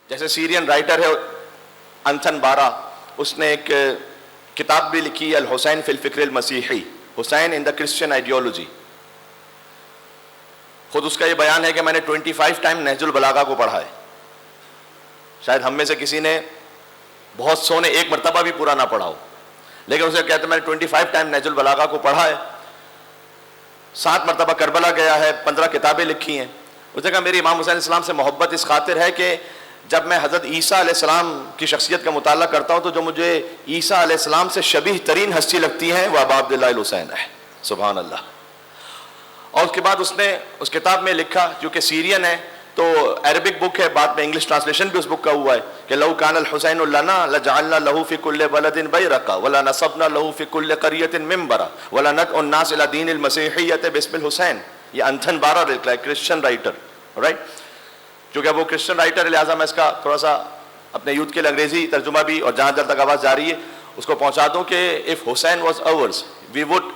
جیسے سیرین رائٹر ہے انتھن بارا، اس نے ایک کتاب بھی لکھی الحسین فی الفکر المسیحی، حسین ان دا کرسچن آئیڈیالوجی. خود اس کا یہ بیان ہے کہ میں نے 25 ٹائم نہج البلاغہ کو پڑھا ہے. شاید ہم میں سے کسی نے بہت سو نے ایک مرتبہ بھی پورا نہ پڑھا ہو، لیکن اسے کہتے ہیں میں نے 25 ٹائم نہج البلاغہ کو پڑھا ہے. 7 مرتبہ کربلا گیا ہے، 15 کتابیں لکھی ہیں. اس نے کہا میری امام حسین علیہ السلام سے محبت اس خاطر ہے کہ جب میں حضرت عیسیٰ علیہ السلام کی شخصیت کا مطالعہ کرتا ہوں تو جو مجھے عیسیٰ علیہ السلام سے شبیہ ترین ہستی لگتی ہے وہ ابا عبداللہ الحسین ہے. سبحان اللہ. اور اس کے بعد اس نے اس کتاب میں لکھا، جو کہ سیرین ہے تو عربک بک ہے، بعد میں انگلش ٹرانسلیشن بھی اس بک کا ہوا ہے، کہ لو کان الحسین لنا لجعلنا له في كل بلد بیرقا ولا نصبنا له في كل قرية منبرا ولا ندعو الناس الى دین المسیحیۃ باسم الحسین. یہ انتھن بارا لکھا ہے، کرسچن رائٹر، رائٹ. چونکہ وہ کرسچن رائٹر ہے لہٰذا میں اس کا تھوڑا سا اپنے یوتھ کے لیے انگریزی ترجمہ بھی، اور جہاں تک آواز جا رہی ہے اس کو پہنچا دوں کہ if Hussein was ours we would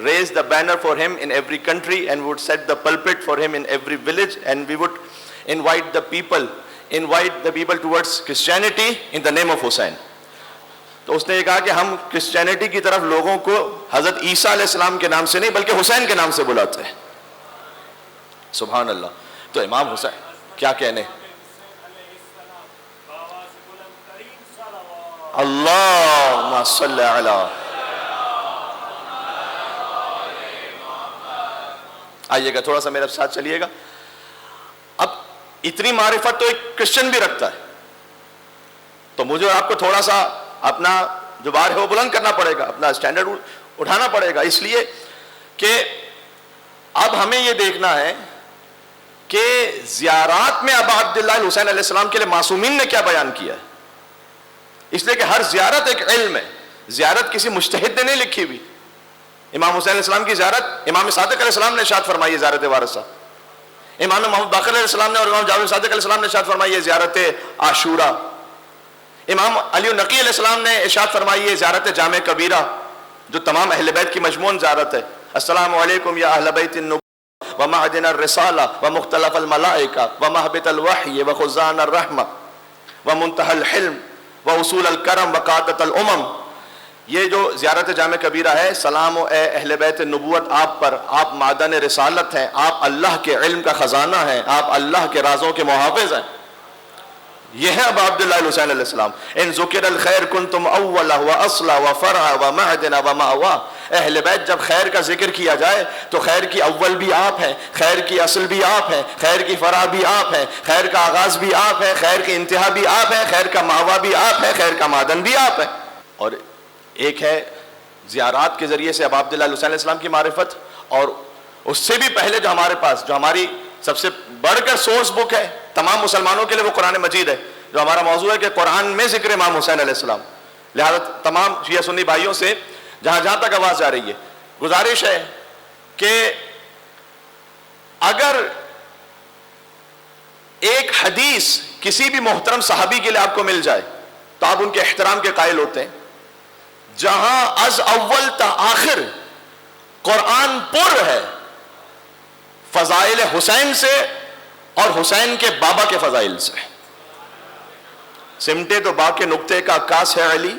raise the banner for him in every country and would set the pulpit for him in every village and we would invite the people towards Christianity in the name of Hussein. تو اس نے یہ کہا کہ ہم Christianity کی طرف لوگوں کو حضرت عیسیٰ علیہ السلام کے نام سے نہیں بلکہ حسین کے نام سے بلاتے ہیں. سبحان اللہ. تو امام حسین کیا کہنے، اللہم صلی علی. آئیے گا تھوڑا سا میرے ساتھ چلیے گا. اب اتنی معرفت تو ایک کرسچن بھی رکھتا ہے، تو مجھے آپ کو تھوڑا سا اپنا جو بار ہے وہ بلند کرنا پڑے گا، اپنا اسٹینڈرڈ اٹھانا پڑے گا، اس لیے کہ اب ہمیں یہ دیکھنا ہے کہ زیارات میں ابا عبداللہ الحسین علیہ السلام کے لیے معصومین نے کیا بیان کیا ہے. اس لیے کہ ہر زیارت ایک علم ہے، زیارت کسی مجتہد نے نہیں لکھی ہوئی. امام حسین علیہ السلام کی زیارت امام صادق علیہ السلام نے ارشاد فرمائی ہے، زیارت وارثہ. امام محمد باقر علیہ السلام نے اور امام جعفر صادق علیہ السلام نے ارشاد فرمائی ہے زیارت عاشورہ. امام علی النقی علیہ السلام نے ارشاد فرمائی ہے زیارت جامع کبیرہ، جو تمام اہل بیت کی مجموعاً زیارت ہے. السلام علیکم یا اہل بیت النبوۃ ومعدن الرسالہ ومختلف الملائکہ ومہبط الوحی وخزان الرحمہ ومنتہى الحلم واصول الکرم وقادۃ الامم. یہ جو زیارت جامع کبیرہ ہے، سلام و اے اہل بیت نبوت آپ پر، آپ معدن رسالت ہیں، آپ اللہ کے علم کا خزانہ ہیں، آپ اللہ کے رازوں کے محافظ ہیں. یہ ہے ابا عبداللہ الحسین علیہ السلام. ان ذکر الخیر کنتم اولا و اصلا و فرعا و معدنا و مأوا. اہل بیت جب خیر کا ذکر کیا جائے تو خیر کی اول بھی آپ ہیں، خیر کی اصل بھی آپ ہیں، خیر کی فرع بھی آپ ہیں، خیر کا آغاز بھی آپ ہیں، خیر کی انتہا بھی آپ ہیں، خیر کا ماوا بھی آپ ہیں، خیر کا معدن بھی آپ ہیں. اور ایک ہے زیارات کے ذریعے سے ابا عبداللہ الحسین علیہ السلام کی معرفت، اور اس سے بھی پہلے جو ہمارے پاس جو ہماری سب سے بڑھ کر سورس بک ہے تمام مسلمانوں کے لیے وہ قرآن مجید ہے، جو ہمارا موضوع ہے کہ قرآن میں ذکر امام حسین علیہ السلام. لہذا تمام شیعہ سنی بھائیوں سے جہاں جہاں تک آواز جا رہی ہے گزارش ہے کہ اگر ایک حدیث کسی بھی محترم صحابی کے لیے آپ کو مل جائے تو آپ ان کے احترام کے قائل ہوتے ہیں. جہاں از اول تا آخر قرآن پر ہے فضائل حسین سے اور حسین کے بابا کے فضائل سے. سمٹے تو با کے نقطے کا عکاس ہے علی،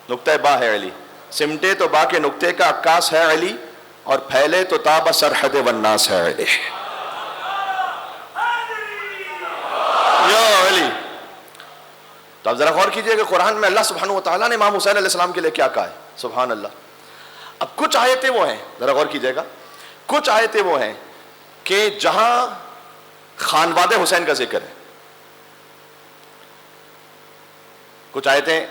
نقطہ با ہے علی. سمٹے تو با کے نقطے کا عکاس ہے علی، اور پھیلے تو تاب سرحد والناس ہے علی. یا علی. تو آپ ذرا غور کیجئے کہ قرآن میں اللہ سبحانہ وتعالیٰ نے امام حسین علیہ السلام کے لیے کیا کہا ہے. سبحان اللہ. اب کچھ آیتیں وہ ہیں، ذرا غور کیجئے گا، کچھ آیتیں وہ ہیں کہ جہاں خانواد حسین کا ذکر ہے. کچھ آیتیں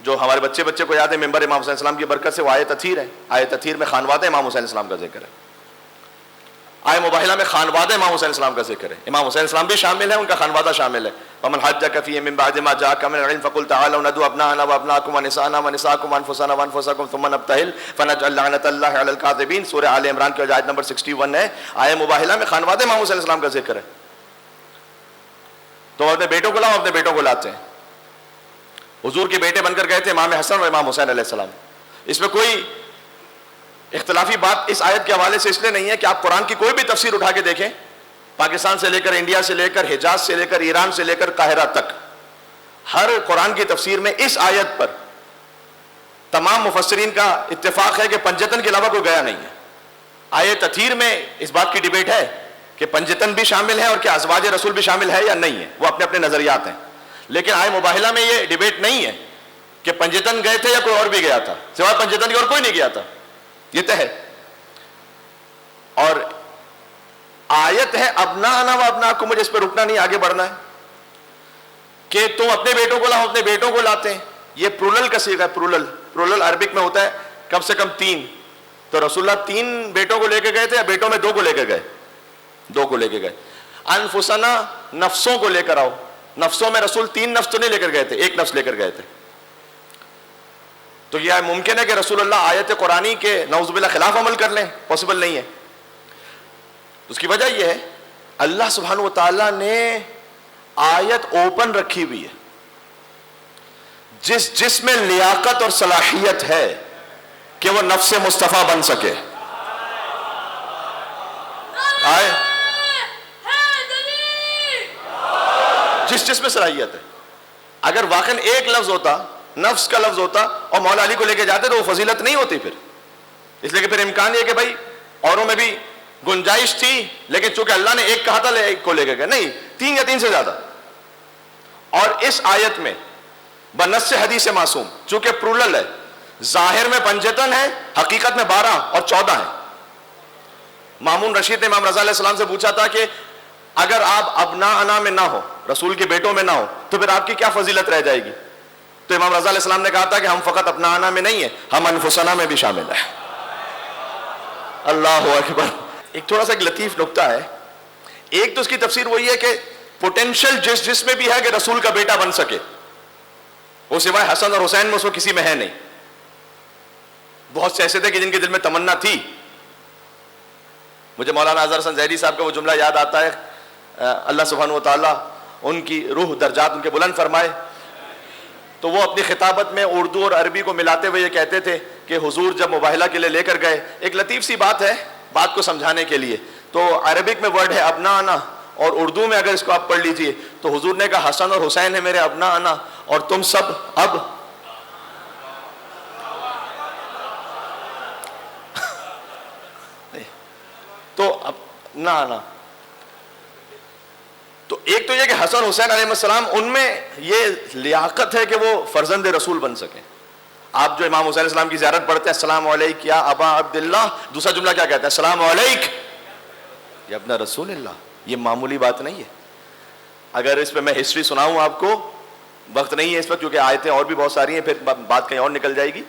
جو ہمارے بچے کو یاد ہے ممبر امام حسین السلام کی برکت سے، وہ آیت اطہیر ہے. آیت اطہیر میں خانواد امام حسین السلام کا ذکر ہے. آیت مباہلہ میں خانواد امام حسین السلام کا ذکر ہے. امام حسین السلام بھی شامل ہے، ان کا خانوادہ شامل ہے. وَمَنْ حَجَّكَ فِيهِ مِنْ بَعْدِ مَا جَاءَكَ مِنَ الْعِلْمِ فَقُلْ تَعَالَوْا نَدْعُوا أَبْنَاءَنَا وَأَبْنَاءَكُمْ وَنِسَاءَنَا وَنِسَاءَكُمْ وَأَنفُسَنَا وَأَنفُسَكُمْ ثُمَّ نَبْتَهِلْ فَنَجْعَلْ لَعْنَةَ اللَّهِ عَلَى الْكَاذِبِينَ. سورہ آل عمران کی آیت نمبر 61 ہے. آیت مباہلہ میں خانواد امام حسین السلام کا ذکر ہے. تو اپنے بیٹوں کو لاؤ، اپنے بیٹوں کو لاتے ہیں. حضور کے بیٹے بن کر گئے تھے امام حسن اور امام حسین علیہ السلام. اس میں کوئی اختلافی بات اس آیت کے حوالے سے اس لیے نہیں ہے کہ آپ قرآن کی کوئی بھی تفسیر اٹھا کے دیکھیں پاکستان سے لے کر انڈیا سے لے کر حجاز سے لے کر ایران سے لے کر قاہرہ تک ہر قرآن کی تفسیر میں اس آیت پر تمام مفسرین کا اتفاق ہے کہ پنجتن کے علاوہ کوئی گیا نہیں ہے. آیت تطہیر میں اس بات کی ڈیبیٹ ہے کہ پنجتن بھی شامل ہے اور کیا ازواج رسول بھی شامل ہے یا نہیں ہے, وہ اپنے اپنے نظریات ہیں. لیکن آئے مباہلہ میں یہ ڈیبیٹ نہیں ہے کہ پنجتن گئے تھے یا کوئی اور بھی گیا تھا, سوائے پنجتن کے اور کوئی نہیں گیا تھا, یہ طے ہے. اور آیت ہے ابناءنا و ابناءکم, مجھے اس پہ رکنا نہیں, آگے بڑھنا ہے کہ تم اپنے بیٹوں کو لاؤ, اپنے بیٹوں کو لاتے ہیں. یہ پرولل کا صیغہ ہے, پرولل عربک میں ہوتا ہے کم سے کم 3. تو رسول اللہ 3 بیٹوں کو لے کے گئے تھے یا بیٹوں میں 2 کو لے کے گئے؟ 2 کو لے کے گئے. انفسنا, نفسوں کو لے کر آؤ. نفسوں میں رسول 3 نفس تو نہیں لے کر گئے تھے, 1 نفس لے کر گئے تھے. تو یہ ممکن ہے کہ رسول اللہ آیت قرآنی کے نعوذ باللہ خلاف عمل کر لیں؟ پاسبل نہیں ہے. اس کی وجہ یہ ہے اللہ سبحانہ و تعالیٰ نے آیت اوپن رکھی ہوئی ہے. جس میں لیاقت اور صلاحیت ہے کہ وہ نفس مصطفیٰ بن سکے. آئے جس میں صلاحیت ہے. اگر واقعاً ایک لفظ ہوتا, نفس کا لفظ ہوتا اور مولا علی کو لے کے جاتے تو وہ فضیلت نہیں ہوتی پھر. اس لیے کہ پھر امکان یہ کہ بھائی اوروں میں بھی گنجائش تھی, لیکن چونکہ اللہ نے 1 کہا تھا 1 کو لے کے گئے, نہیں 3 یا 3 سے زیادہ. اور اس آیت میں بنص حدیث معصوم چونکہ پرولل ہے, ظاہر میں پنجتن ہے, حقیقت میں 12 اور 14 ہیں. مامون رشید نے امام رضا علیہ السلام سے پوچھا تھا کہ اگر آپ ابناءنا میں نہ ہو, رسول کے بیٹوں میں نہ ہو, تو پھر آپ کی کیا فضیلت رہ جائے گی؟ تو امام رضا علیہ السلام نے کہا تھا کہ ہم فقط ابناءنا میں نہیں ہیں, ہم انفسنا میں بھی شامل ہیں. اللہ اکبر. ایک تھوڑا سا ایک لطیف نکتہ ہے. ایک تو اس کی تفسیر وہی ہے کہ پوٹینشل جس میں بھی ہے کہ رسول کا بیٹا بن سکے, وہ سوائے حسن اور حسین میں اس کو کسی میں ہے نہیں. بہت سے ایسے تھے کہ جن کے دل میں تمنا تھی. مجھے مولانا اظہر حسن زہری صاحب کا وہ جملہ یاد آتا ہے, اللہ سبحانہ و تعالیٰ ان کی روح درجات ان کے بلند فرمائے. تو وہ اپنی خطابت میں اردو اور عربی کو ملاتے ہوئے یہ کہتے تھے کہ حضور جب مباہلہ کے لیے لے کر گئے, ایک لطیف سی بات ہے بات کو سمجھانے کے لیے, تو عربک میں ورڈ ہے ابناءنا, اور اردو میں اگر اس کو آپ پڑھ لیجئے تو حضور نے کہا حسن اور حسین ہے میرے ابناءنا, اور تم سب اب تو اب نہ. تو ایک تو یہ کہ حسن حسین علیہ السلام ان میں یہ لیاقت ہے کہ وہ فرزند رسول بن سکیں. آپ جو امام حسین علیہ السلام کی زیارت پڑھتے ہیں, السلام علیک یا ابا عبداللہ, دوسرا جملہ کیا کہتا ہے؟ السلام علیک یا ابن رسول اللہ. یہ معمولی بات نہیں ہے. اگر اس پہ میں ہسٹری سناؤں آپ کو, وقت نہیں ہے اس وقت کیونکہ آیتیں اور بھی بہت ساری ہیں, پھر بات کہیں اور نکل جائے گی.